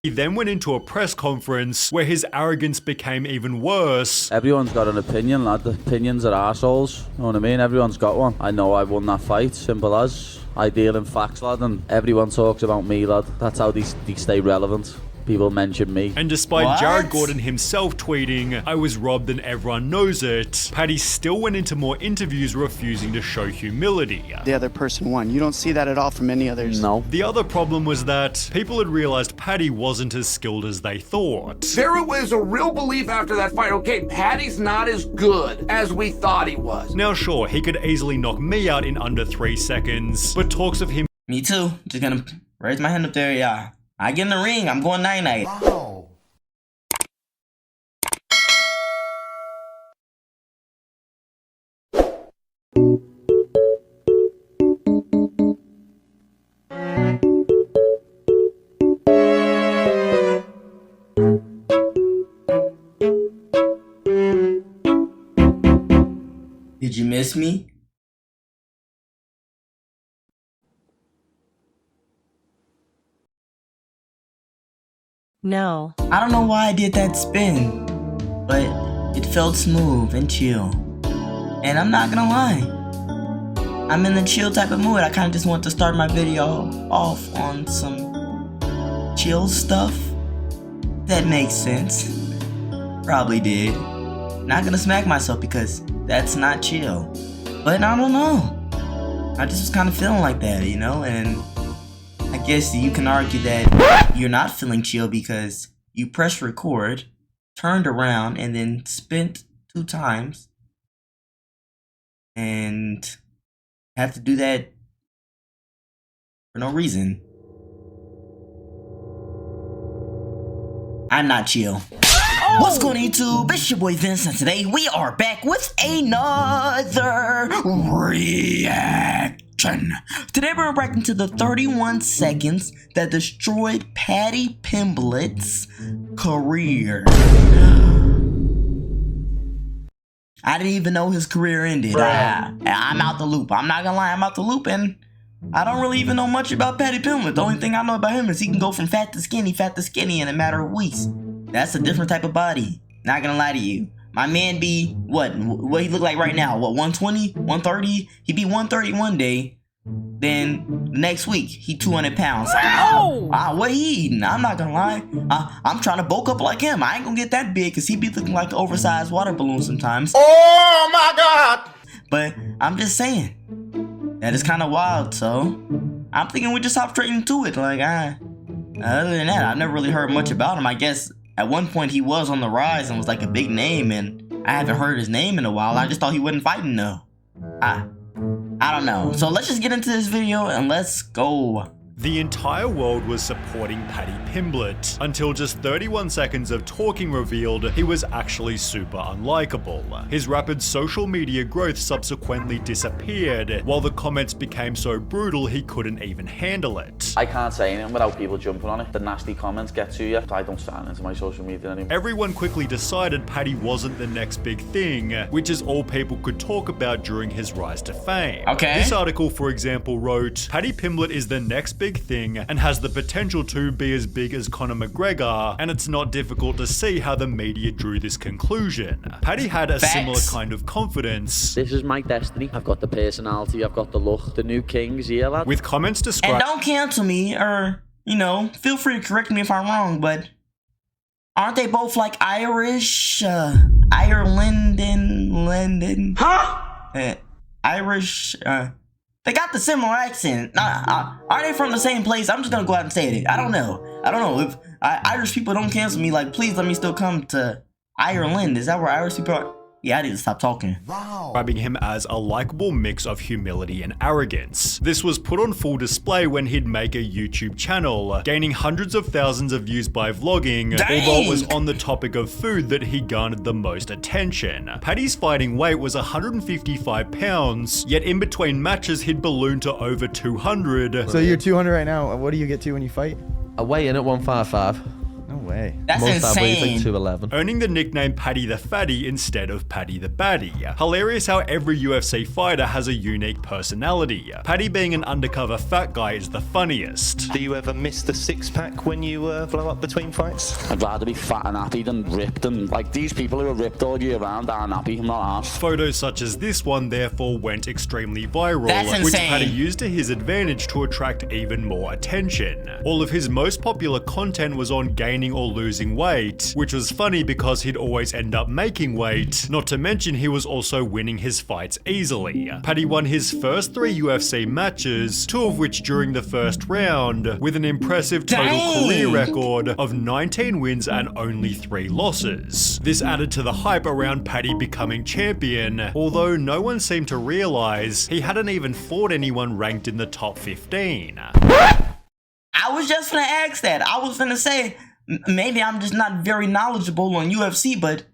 He then went into a press conference where his arrogance became even worse. Everyone's got an opinion, lad. The opinions are arseholes. You know what I mean? Everyone's got one. I know I won that fight. Simple as. I deal in facts, lad, and everyone talks about me, lad. That's how they stay relevant. People mention me. And despite Jared Gordon himself tweeting, "I was robbed and everyone knows it," Paddy still went into more interviews refusing to show humility. The other person won. You don't see that at all from any others. No. The other problem was that people had realized Paddy wasn't as skilled as they thought. There was a real belief after that fight, okay, Paddy's not as good as we thought he was. Now sure, he could easily knock me out in under 3 seconds, but talks of him Me too. Just gonna raise my hand up there, yeah. I get in the ring, I'm going night-night. Wow. Did you miss me? No. I don't know why I did that spin, but it felt smooth and chill. And I'm not gonna lie, I'm in the chill type of mood. I kinda just want to start my video off on some chill stuff. That makes sense. Probably did. Not gonna smack myself because that's not chill. But I don't know. I just was kinda feeling like that, you know, and I guess you can argue that you're not feeling chill because you pressed record, turned around, and then spent 2 times, and have to do that for no reason. I'm not chill. What's going on, YouTube? It's your boy Vince, and today we are back with another reaction. Today we're reacting to the 31 seconds that destroyed Paddy Pimblett's career. I didn't even know his career ended. I'm out the loop. I'm not gonna lie, I'm out the loop, and I don't really even know much about Paddy Pimblett. The only thing I know about him is he can go from fat to skinny in a matter of weeks. That's a different type of body. Not gonna lie to you. My man be, what he look like right now? What, 120, 130? He be 130 one day, then the next week, he 200 pounds. What he eating? I'm not gonna lie. I'm trying to bulk up like him. I ain't gonna get that big, because he be looking like an oversized water balloon sometimes. Oh my God! But I'm just saying, that is kind of wild, so I'm thinking we just hop straight into it. Like, other than that, I've never really heard much about him. I guess at one point he was on the rise and was like a big name, and I haven't heard his name in a while. I just thought he wasn't fighting though. I don't know. So let's just get into this video and let's go. The entire world was supporting Paddy Pimblett until just 31 seconds of talking revealed he was actually super unlikable. His rapid social media growth subsequently disappeared, while the comments became so brutal he couldn't even handle it. I can't say anything without people jumping on it. The nasty comments get to you. I don't sign into my social media anymore. Everyone quickly decided Paddy wasn't the next big thing, which is all people could talk about during his rise to fame. Okay. This article, for example, wrote, "Paddy Pimblett is the next big thing and has the potential to be as big as Conor McGregor, and it's not difficult to see how the media drew this conclusion." Paddy had a similar kind of confidence. This is my destiny. I've got the personality, I've got the look. The new king's here, lad. With comments describing. And don't cancel me, or, you know, feel free to correct me if I'm wrong, but aren't they both like Irish? Ireland and London? Huh? Irish, they got the similar accent. Are they from the same place? I'm just gonna go out and say it. I don't know. If Irish people don't cancel me, like, please let me still come to Ireland. Is that where Irish people are? Yeah, I need to stop talking. Wow. Describing him as a likable mix of humility and arrogance. This was put on full display when he'd make a YouTube channel, gaining hundreds of thousands of views by vlogging, although it was on the topic of food that he garnered the most attention. Paddy's fighting weight was 155 pounds, yet in between matches he'd ballooned to over 200. So you're 200 right now. What do you get to when you fight? I weigh in at 155. No way. That's Most I weigh is insane. like 211. earning the nickname Paddy the Fatty instead of Paddy the Baddie. Hilarious how every UFC fighter has a unique personality. Paddy being an undercover fat guy is the funniest. Do you ever miss the six-pack when you blow up between fights? I'd rather be fat and happy than ripped, and like these people who are ripped all year round aren't happy. I'm not arsed. Photos such as this one therefore went extremely viral, That's which insane. Paddy used to his advantage to attract even more attention. All of his most popular content was on gaining or losing weight, which was funny because he'd always end up making weight, not to mention he was also winning his fights easily. Paddy won his first 3 UFC matches, 2 of which during the first round, with an impressive total Dang. career record of 19 wins and only 3 losses. This added to the hype around Paddy becoming champion, although no one seemed to realize he hadn't even fought anyone ranked in the top 15. I was just gonna ask that. I was gonna say, maybe I'm just not very knowledgeable on UFC, but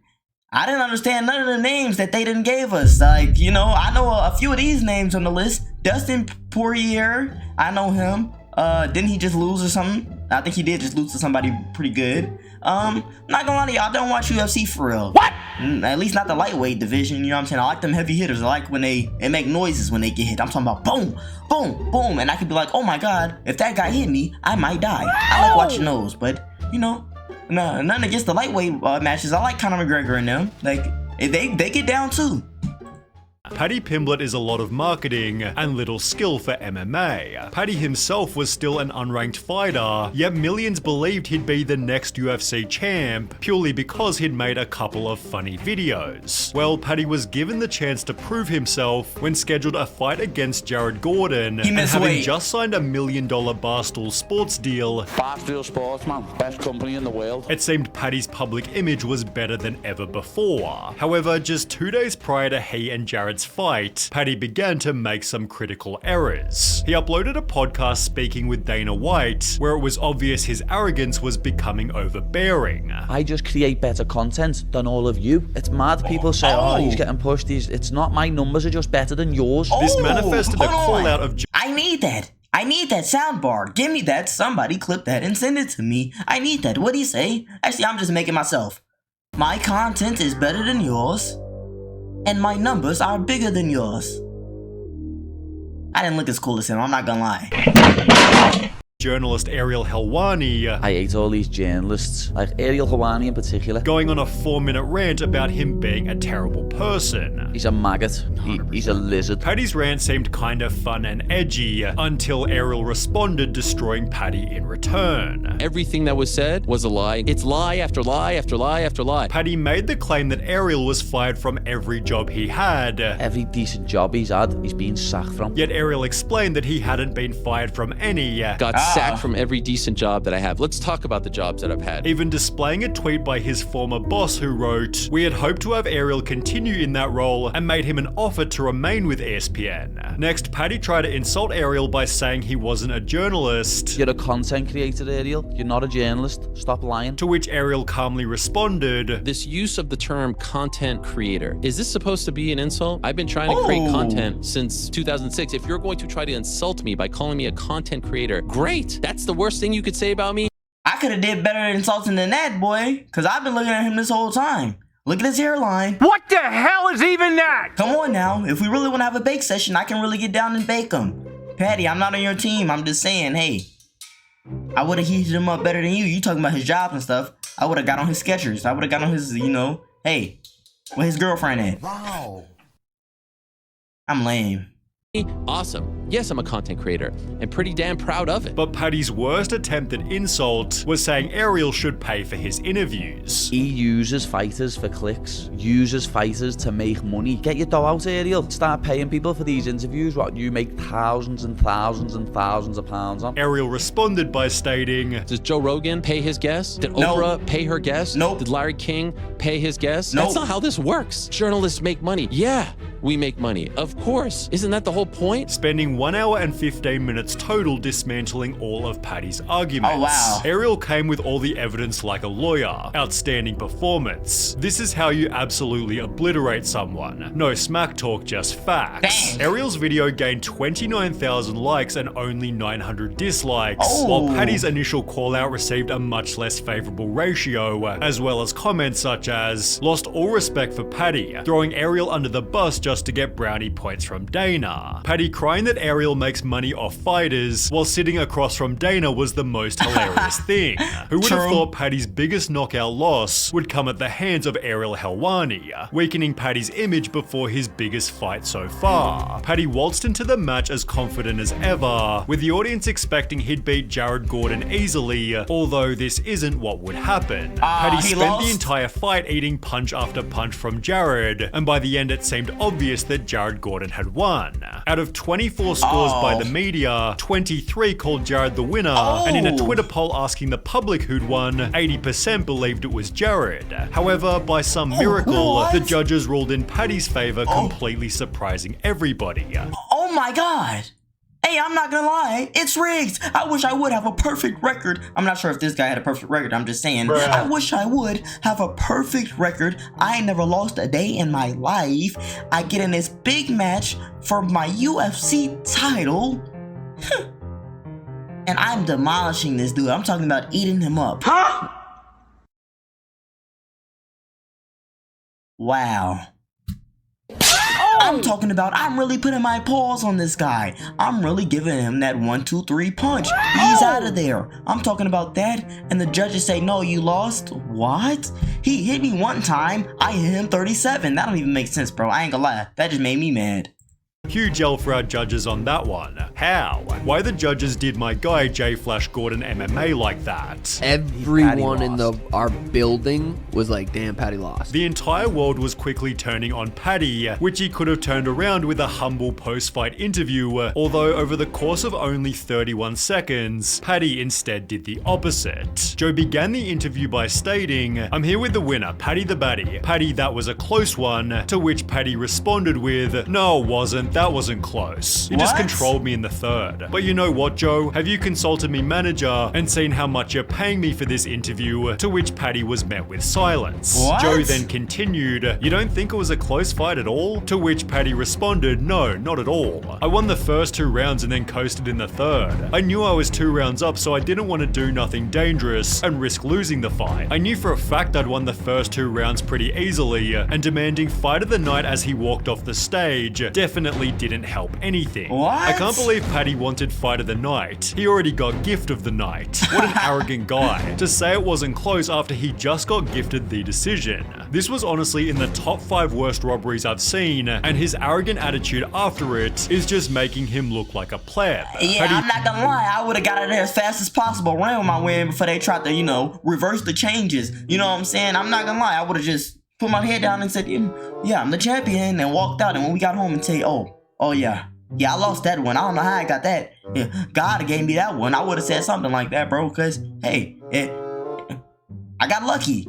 I didn't understand none of the names that they didn't gave us. Like, you know, I know a few of these names on the list. Dustin Poirier, I know him. Didn't he just lose or something? I think he did just lose to somebody pretty good. Not gonna lie to y'all, I don't watch UFC for real. What? At least not the lightweight division, you know what I'm saying? I like them heavy hitters. I like when they make noises when they get hit. I'm talking about boom, boom, boom. And I could be like, oh my God, if that guy hit me, I might die. I like watching those, but, you know, none against the lightweight matches. I like Conor McGregor and them. Like, they get down too. Paddy Pimblett is a lot of marketing and little skill for MMA. Paddy himself was still an unranked fighter, yet millions believed he'd be the next UFC champ purely because he'd made a couple of funny videos. Well, Paddy was given the chance to prove himself when scheduled a fight against Jared Gordon, He and missed having weight. just signed a $1 million Barstool Sports deal, Barstool Sports, man, best company in the world. it seemed Paddy's public image was better than ever before. However, just 2 days prior to he and Jared's fight, Paddy began to make some critical errors. He uploaded a podcast speaking with Dana White, where it was obvious his arrogance was becoming overbearing. I just create better content than all of you. It's mad. People say, oh, he's getting pushed. It's not. My numbers are just better than yours. This Oh, manifested a hold call on. out of I need that. I need that soundbar. Give me that. Somebody clip that and send it to me. I need that. What do you say? Actually, I'm just making myself. My content is better than yours, and my numbers are bigger than yours. I didn't look as cool as him, I'm not gonna lie. journalist Ariel Helwani I hate all these journalists, like Ariel Helwani in particular. going on a 4-minute rant about him being a terrible person. He's a maggot. He's a lizard. Paddy's rant seemed kind of fun and edgy until Ariel responded, destroying Paddy in return. Everything that was said was a lie. It's lie after lie after lie after lie. Paddy made the claim that Ariel was fired from every job he had, Every decent job he's had, he's been sacked from. yet Ariel explained that he hadn't been fired from any, Got sacked from every decent job that I have. Let's talk about the jobs that I've had. even displaying a tweet by his former boss who wrote, "We had hoped to have Ariel continue in that role and made him an offer to remain with ESPN." Next, Paddy tried to insult Ariel by saying he wasn't a journalist, You're a content creator, Ariel. You're not a journalist. Stop lying. to which Ariel calmly responded, This use of the term content creator, is this supposed to be an insult? I've been trying to create content since 2006. If you're going to try to insult me by calling me a content creator, great. That's the worst thing you could say about me. I could have did better insulting than that, boy, because I've been looking at him this whole time. Look at his hairline. What the hell is even that? Come on now, if we really want to have a bake session, I can really get down and bake him. Paddy, I'm not on your team, I'm just saying, hey, I would have heated him up better than you. You talking about his job and stuff. I would have got on his Skechers. I would have got on his, hey, where his girlfriend at? Wow. I'm lame. Awesome. Yes, I'm a content creator and pretty damn proud of it. but Paddy's worst attempt at insult was saying Ariel should pay for his interviews. He uses fighters for clicks, uses fighters to make money. Get your dough out, Ariel. Start paying people for these interviews, what you make thousands and thousands and thousands of pounds on. Ariel responded by stating, Does Joe Rogan pay his guests? Did No. Oprah pay her guests? Nope. Did Larry King pay his guests? Nope. That's not how this works. Journalists make money. Yeah, we make money. Of course. Isn't that the whole point? Spending 1 hour and 15 minutes total dismantling all of Paddy's arguments. Oh, wow. Ariel came with all the evidence like a lawyer. Outstanding performance. This is how you absolutely obliterate someone. No smack talk, just facts. Dang. Ariel's video gained 29,000 likes and only 900 dislikes, Oh. while Paddy's initial call out received a much less favorable ratio, as well as comments such as, "Lost all respect for Paddy, throwing Ariel under the bus just to get brownie points from Dana." Paddy crying that Ariel makes money off fighters while sitting across from Dana was the most hilarious thing. Who would have True. thought Paddy's biggest knockout loss would come at the hands of Ariel Helwani, weakening Paddy's image before his biggest fight so far. Paddy waltzed into the match as confident as ever, with the audience expecting he'd beat Jared Gordon easily, although this isn't what would happen. Paddy he spent lost? the entire fight eating punch after punch from Jared, and by the end it seemed obvious that Jared Gordon had won. Out of 24 scores by the media, 23 called Jared the winner, and in a Twitter poll asking the public who'd won, 80% believed it was Jared. However, by some miracle, what? the judges ruled in Paddy's favor, completely surprising everybody. Oh my god. Hey, I'm not gonna lie, it's rigged. I wish I would have a perfect record. I'm not sure if this guy had a perfect record, I'm just saying. I wish I would have a perfect record. I ain't never lost a day in my life. I get in this big match for my UFC title. And I'm demolishing this dude. I'm talking about eating him up. Huh? Wow. I'm talking about I'm really putting my paws on this guy. I'm really giving him that 1, 2, 3 punch. He's out of there. I'm talking about that, and the judges say, no, you lost. What? He hit me one time. I hit him 37. That don't even make sense, bro. I ain't gonna lie. That just made me mad. Huge L for our judges on that one. How? Why the judges did my guy J Flash Gordon MMA like that? Everyone in our building was like, damn, Paddy lost. The entire world was quickly turning on Paddy, which he could have turned around with a humble post-fight interview, although over the course of only 31 seconds, Paddy instead did the opposite. Joe began the interview by stating, "I'm here with the winner, Paddy the Baddy. Paddy, that was a close one," to which Paddy responded with, "No, it wasn't. That wasn't close. You just What? controlled me in the third. But you know what, Joe? Have you consulted me manager and seen how much you're paying me for this interview?" To which Paddy was met with silence. What? Joe then continued, "You don't think it was a close fight at all?" To which Paddy responded, "No, not at all. I won the first 2 rounds and then coasted in the third. I knew I was 2 rounds up, so I didn't want to do nothing dangerous and risk losing the fight. I knew for a fact I'd won the first 2 rounds pretty easily, and demanding fight of the night as he walked off the stage definitely didn't help anything. What? I can't believe Paddy wanted fight of the night. He already got gift of the night. What an arrogant guy to say it wasn't close after he just got gifted the decision. This was honestly in the top 5 worst robberies I've seen, and his arrogant attitude after it is just making him look like a pleb." Yeah, I'm not gonna lie. I would have got out of there as fast as possible, ran with my win before they tried to, reverse the changes. You know what I'm saying? I'm not gonna lie. I would have just put my head down and said, yeah, I'm the champion, and walked out. And when we got home and say, oh yeah, I lost that one. I don't know how I got that. Yeah, God gave me that one. I would have said something like that, bro, because, hey, I got lucky.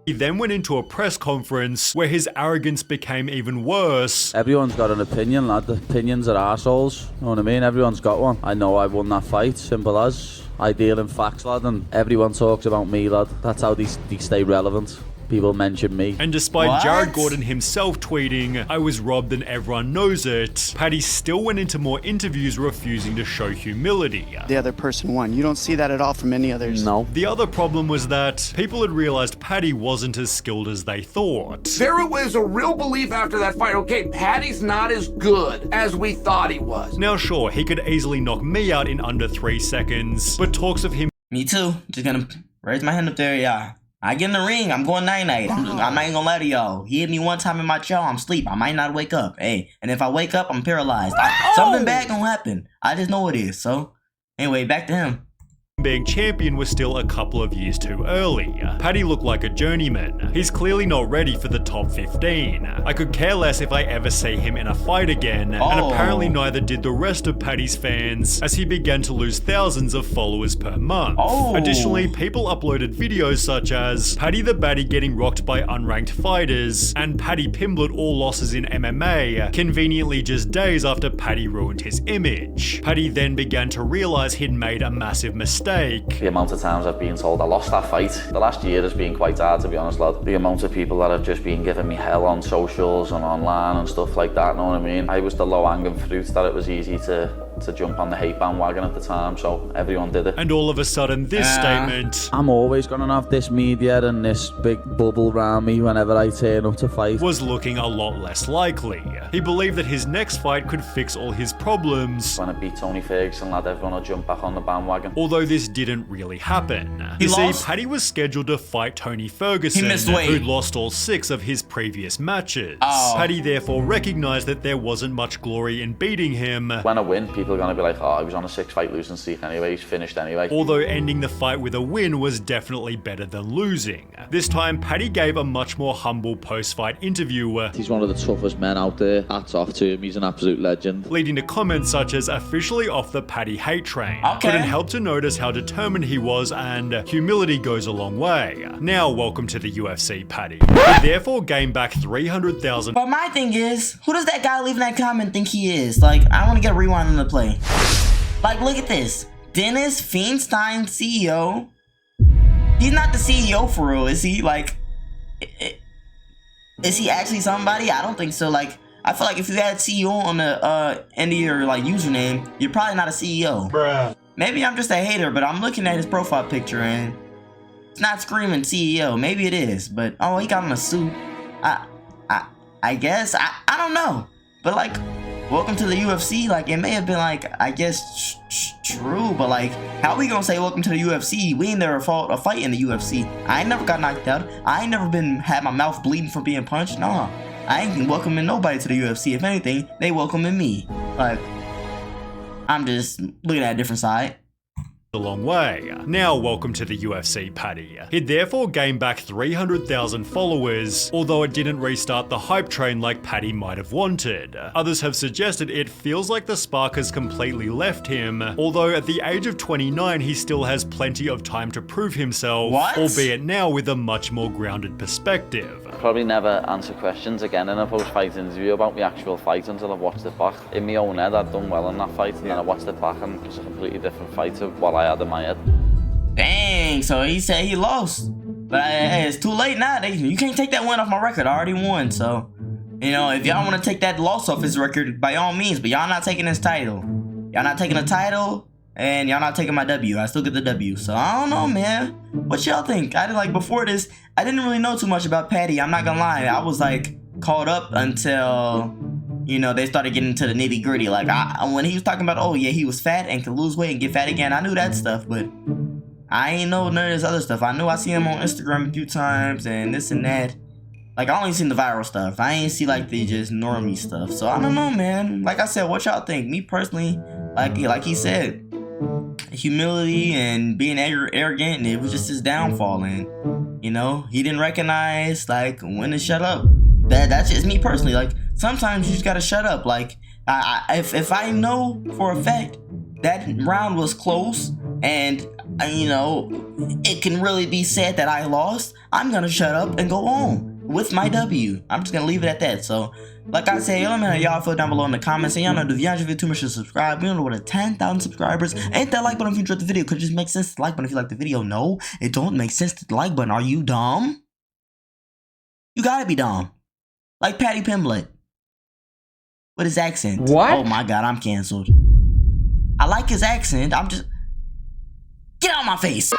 He then went into a press conference where his arrogance became even worse. Everyone's got an opinion, lad. The opinions are arseholes. You know what I mean? Everyone's got one. I know I won that fight. Simple as. I deal in facts, lad, and everyone talks about me, lad. That's how they stay relevant. People mention me. And despite What? Jared Gordon himself tweeting, "I was robbed and everyone knows it," Paddy still went into more interviews refusing to show humility. The other person won. You don't see that at all from any others. No. The other problem was that people had realized Paddy wasn't as skilled as they thought. There was a real belief after that fight, okay, Paddy's not as good as we thought he was. Now sure, he could easily knock me out in under 3 seconds, but talks of him Me too. Just gonna raise my hand up there, yeah. I get in the ring, I'm going night-night. I'm not even gonna lie to y'all. He hit me one time in my jaw, I'm asleep. I might not wake up. Hey, and if I wake up, I'm paralyzed. Something bad gonna happen. I just know it is, so. Anyway, back to him. being champion was still a couple of years too early. Paddy looked like a journeyman. He's clearly not ready for the top 15. I could care less if I ever see him in a fight again, and apparently neither did the rest of Paddy's fans, as he began to lose thousands of followers per month. Additionally, people uploaded videos such as Paddy the Baddie getting rocked by unranked fighters, and Paddy Pimblett all losses in MMA, conveniently just days after Paddy ruined his image. Paddy then began to realize he'd made a massive mistake. The amount of times I've been told I lost that fight, the last year has been quite hard, to be honest, lad. The amount of people that have just been giving me hell on socials and online and stuff like that, know what I mean? I was the low-hanging fruit that it was easy to jump on the hate bandwagon at the time, so everyone did it. And all of a sudden, this statement, I'm always gonna have this media and this big bubble around me whenever I turn up to fight, was looking a lot less likely. He believed that his next fight could fix all his problems. When I beat Tony Ferguson, lad, everyone will jump back on the bandwagon. Although this didn't really happen. He lost? See, Paddy was scheduled to fight Tony Ferguson, He missed weight. who'd lost all 6 of his previous matches. Paddy therefore recognized that there wasn't much glory in beating him. When I win, people are gonna be like, oh, he was on a 6-fight losing streak anyway, he's finished anyway. Although ending the fight with a win was definitely better than losing. This time, Paddy gave a much more humble post-fight interview. He's one of the toughest men out there. Hats off to him, he's an absolute legend. Leading to comments such as officially off the Paddy hate train. Couldn't help to notice how determined he was, and humility goes a long way. Now welcome to the UFC, Paddy. He therefore gained back 300,000. But my thing is, who does that guy leaving that comment think he is? Like, I want to get a rewind on the play. Like, look at this. Dennis Feinstein, CEO. He's not the CEO for real, is he? Like, is he actually somebody? I don't think so. Like, I feel like if you had CEO on the end of your like username, you're probably not a CEO. Bruh. Maybe I'm just a hater, but I'm looking at his profile picture and it's not screaming CEO. Maybe it is, but oh, he got on a suit. I guess I don't know. But like, welcome to the UFC. Like, it may have been like, I guess true, but like, how we gonna say welcome to the UFC? We ain't never fought a fight in the UFC. I ain't never got knocked out. I ain't never had my mouth bleeding from being punched. Nah, I ain't welcoming nobody to the UFC. If anything, they welcoming me. Like, I'm just looking at a different side. A long way. Now welcome to the UFC, Paddy. He'd therefore gained back 300,000 followers, although it didn't restart the hype train like Paddy might have wanted. Others have suggested it feels like the spark has completely left him, although at the age of 29 he still has plenty of time to prove himself, albeit now with a much more grounded perspective. Probably never answer questions again in a post-fight interview about the actual fight until I've watched it back. In my own head, I'd done well in that fight, and then I watched it back and it was a completely different fight to what I had in my head. Dang, so he said he lost. But hey, it's too late now. You can't take that win off my record. I already won, so... You know, if y'all want to take that loss off his record, by all means, but y'all not taking his title. Y'all not taking the title, and y'all not taking my W. I still get the W, so I don't know, man. What y'all think? I did, like, before this, I didn't really know too much about Paddy. I'm not gonna lie. I was, like, caught up until... You know, they started getting into the nitty gritty. Like, when he was talking about, oh yeah, he was fat and could lose weight and get fat again, I knew that stuff, but I ain't know none of this other stuff. I knew I seen him on Instagram a few times and this and that. Like, I only seen the viral stuff. I ain't see like the just normie stuff. So I don't know, man. Like I said, what y'all think? Me personally, like he said, humility and being arrogant, and it was just his downfall. And you know, he didn't recognize like when to shut up. That's just me personally. Like, sometimes you just gotta shut up. Like, if I know for a fact that round was close and you know it can really be said that I lost, I'm gonna shut up and go on with my W. I'm just gonna leave it at that. So, like I said, let me know how y'all feel down below in the comments. And y'all know, if y'all enjoyed the video too much to subscribe, we don't know what, 10,000 subscribers. Ain't that like button if you enjoyed the video? Could it just make sense to the like button if you like the video? No, it don't make sense to the like button. Are you dumb? You gotta be dumb. Like Paddy Pimblett. With his accent. What? Oh my god, I'm canceled. I like his accent. I'm just... Get out of my face!